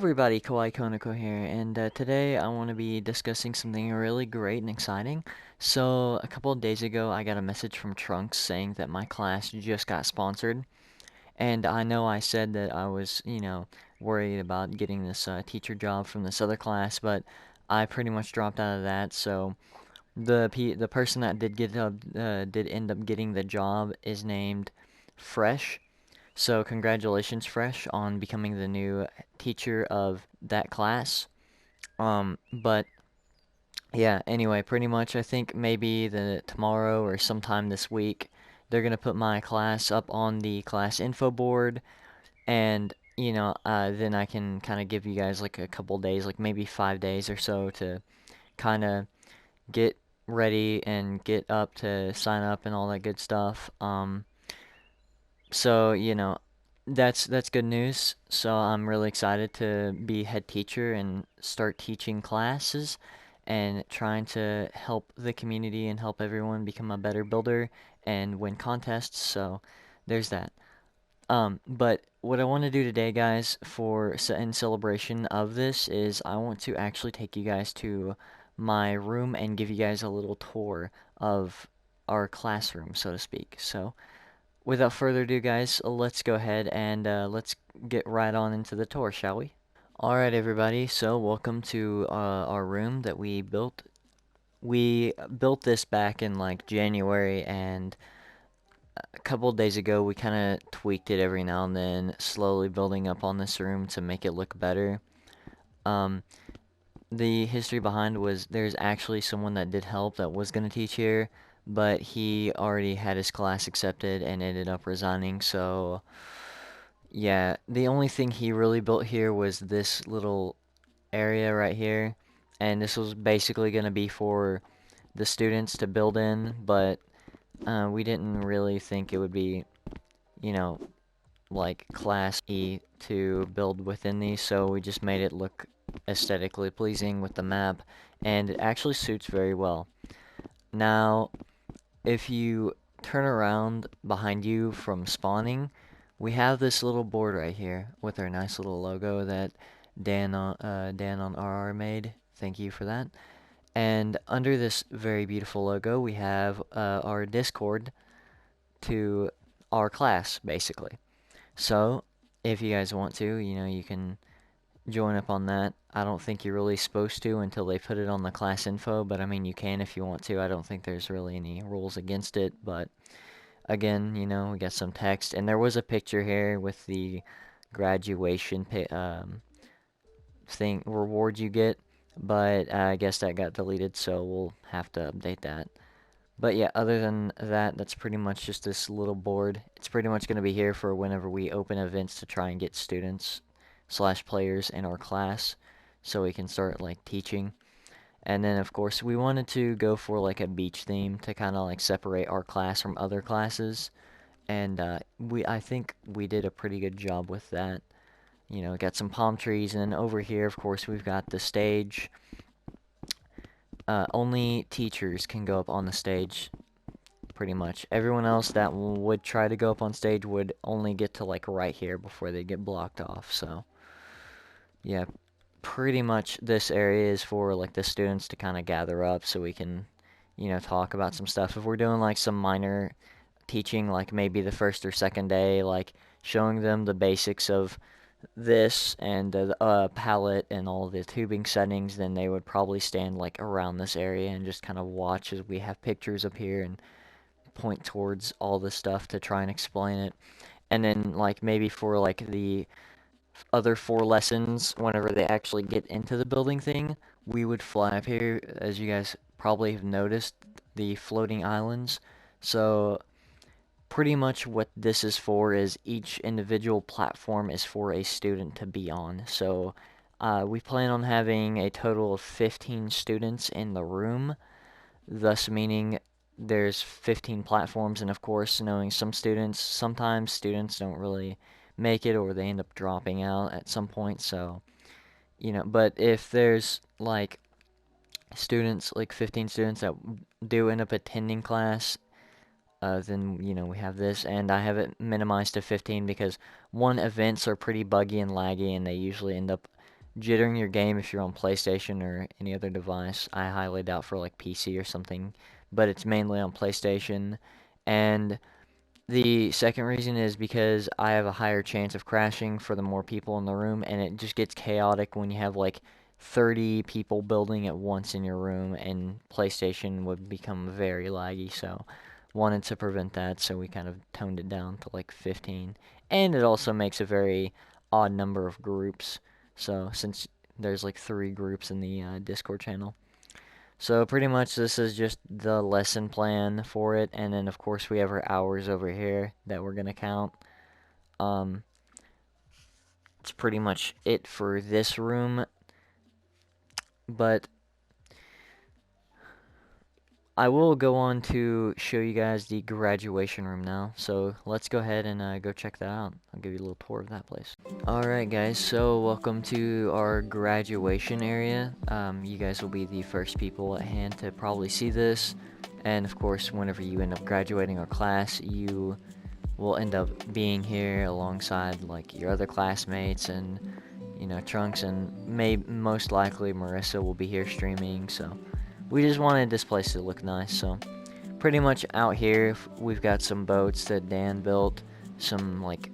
everybody, Kawaii Konako here, and today I want to be discussing something really great and exciting. So, a couple of days ago, I got a message from Trunks saying that my class just got sponsored, and I know I said that I was, worried about getting this teacher job from this other class, but I pretty much dropped out of that. So, the person that did end up getting the job is named Fresh. So congratulations, Fresh, on becoming the new teacher of that class. But yeah, anyway, pretty much I think maybe the tomorrow or sometime this week they're gonna put my class up on the class info board, and then I can kind of give you guys like a couple days, like maybe 5 days or so, to kind of get ready and get up to sign up and all that good stuff. So, that's good news. So I'm really excited to be head teacher and start teaching classes and trying to help the community and help everyone become a better builder and win contests. So there's that. But what I want to do today, guys, in celebration of this is I want to actually take you guys to my room and give you guys a little tour of our classroom, so to speak. So without further ado, guys, let's go ahead and let's get right on into the tour, shall we? Alright, everybody, so welcome to our room that we built. We built this back in like January, and a couple of days ago we kind of tweaked it every now and then, slowly building up on this room to make it look better. Um, the history behind was there's actually someone that did help that was going to teach here, but he already had his class accepted and ended up resigning, so yeah, the only thing he really built here was this little area right here, and this was basically going to be for the students to build in, but we didn't really think it would be, you know, like class E to build within these, so we just made it look aesthetically pleasing with the map, and it actually suits very well. Now, if you turn around behind you from spawning, we have this little board right here with our nice little logo that Dan on RR made. Thank you for that. And under this very beautiful logo, we have our Discord to our class, basically. So, if you guys want to, you can join up on that. I don't think you're really supposed to until they put it on the class info, but I mean, you can if you want to. I don't think there's really any rules against it, but again, we got some text, and there was a picture here with the graduation thing reward you get, but I guess that got deleted, so we'll have to update that. But yeah, other than that, that's pretty much just this little board. It's pretty much going to be here for whenever we open events to try and get students slash players in our class so we can start like teaching. And then of course we wanted to go for like a beach theme to kind of like separate our class from other classes. And I think we did a pretty good job with that. Got some palm trees, and then over here, of course, we've got the stage. Only teachers can go up on the stage, pretty much. Everyone else that would try to go up on stage would only get to like right here before they get blocked off. So, yeah, pretty much this area is for like the students to kind of gather up so we can, talk about some stuff. If we're doing like some minor teaching, like maybe the first or second day, like showing them the basics of this and the palette and all the tubing settings, then they would probably stand like around this area and just kind of watch as we have pictures up here and point towards all this stuff to try and explain it. And then like maybe for like the other 4 lessons, whenever they actually get into the building thing, we would fly up here, as you guys probably have noticed, the floating islands. So pretty much what this is for is each individual platform is for a student to be on. So we plan on having a total of 15 students in the room, thus meaning there's 15 platforms, and of course, knowing sometimes students don't really make it or they end up dropping out at some point. So, but if there's like students, like 15 students that do end up attending class, then we have this, and I have it minimized to 15 because one, events are pretty buggy and laggy, and they usually end up jittering your game if you're on PlayStation or any other device. I highly doubt for like PC or something, but it's mainly on PlayStation. And the second reason is because I have a higher chance of crashing for the more people in the room, and it just gets chaotic when you have like 30 people building at once in your room, and PlayStation would become very laggy. So, wanted to prevent that, so we kind of toned it down to like 15. And it also makes a very odd number of groups. So, since there's like 3 groups in the Discord channel. So pretty much this is just the lesson plan for it, and then of course we have our hours over here that we're gonna count. Um, it's pretty much it for this room, but I will go on to show you guys the graduation room now. So let's go ahead and go check that out. I'll give you a little tour of that place. Alright guys, so welcome to our graduation area. You guys will be the first people at hand to probably see this. And of course, whenever you end up graduating our class, you will end up being here alongside like your other classmates and Trunks, and most likely Marissa will be here streaming. So we just wanted this place to look nice. So pretty much out here we've got some boats that Dan built, some like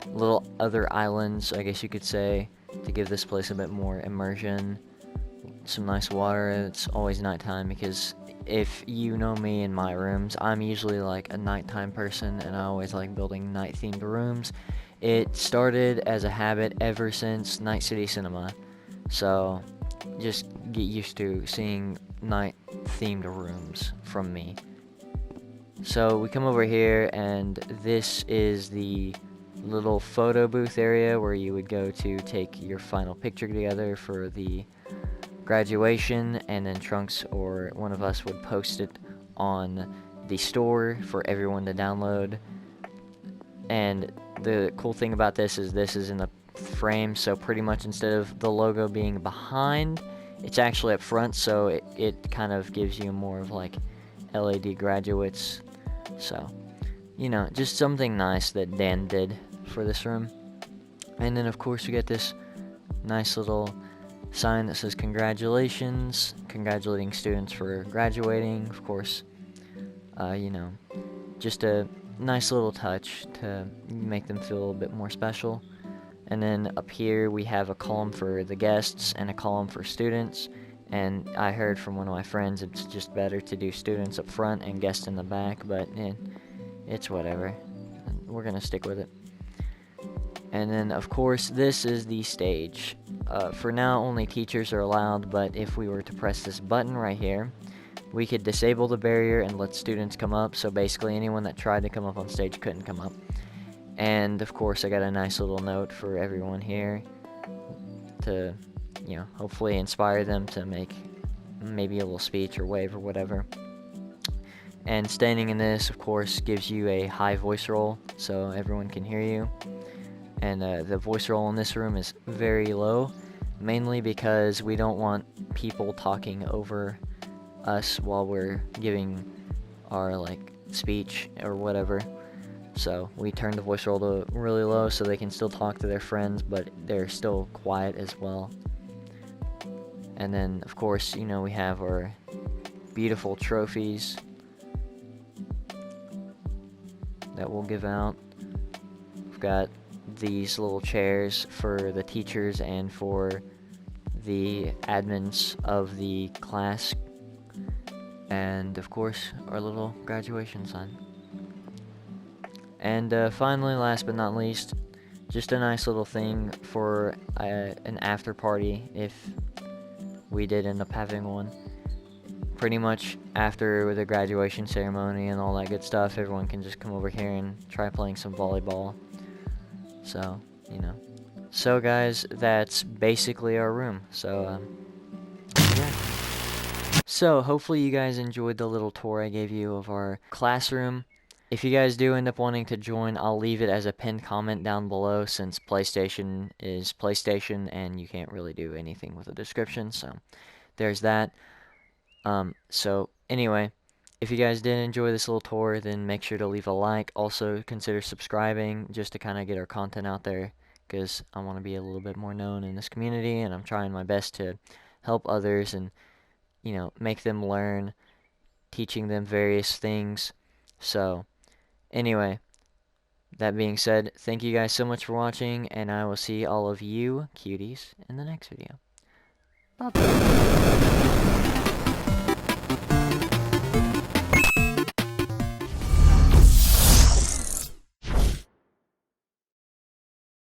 little other islands, I guess you could say, to give this place a bit more immersion. Some nice water. It's always nighttime because if you know me in my rooms, I'm usually like a nighttime person, and I always like building night-themed rooms. It started as a habit ever since Night City Cinema, so just get used to seeing night-themed rooms from me. So we come over here, and this is the little photo booth area where you would go to take your final picture together for the graduation, and then Trunks or one of us would post it on the store for everyone to download. And the cool thing about this is in the frame, so pretty much instead of the logo being behind, it's actually up front, so it kind of gives you more of like L.A.D. graduates. So, just something nice that Dan did for this room. And then of course we get this nice little sign that says congratulations, congratulating students for graduating. Of course, just a nice little touch to make them feel a little bit more special. And then up here we have a column for the guests and a column for students. And I heard from one of my friends it's just better to do students up front and guests in the back, but it's whatever. We're gonna stick with it. And then, of course, this is the stage. For now, only teachers are allowed, but if we were to press this button right here, we could disable the barrier and let students come up, so basically anyone that tried to come up on stage couldn't come up. And, of course, I got a nice little note for everyone here to, hopefully inspire them to make maybe a little speech or wave or whatever. And standing in this, of course, gives you a high voice roll, so everyone can hear you. And the voice roll in this room is very low, mainly because we don't want people talking over us while we're giving our speech or whatever. So we turn the voice roll to really low so they can still talk to their friends, but they're still quiet as well. And then of course, we have our beautiful trophies that we'll give out. We've got these little chairs for the teachers and for the admins of the class, and of course our little graduation sign. And finally, last but not least, just a nice little thing for an after party if we did end up having one. Pretty much after the graduation ceremony and all that good stuff, everyone can just come over here and try playing some volleyball. So, So guys, that's basically our room. So, yeah. So, hopefully you guys enjoyed the little tour I gave you of our classroom. If you guys do end up wanting to join, I'll leave it as a pinned comment down below, since PlayStation is PlayStation and you can't really do anything with a description. So, there's that. So, anyway, if you guys did enjoy this little tour, then make sure to leave a like. Also, consider subscribing just to kind of get our content out there, because I want to be a little bit more known in this community, and I'm trying my best to help others and, make them learn, teaching them various things. So, anyway, that being said, thank you guys so much for watching, and I will see all of you cuties in the next video. Bye bye.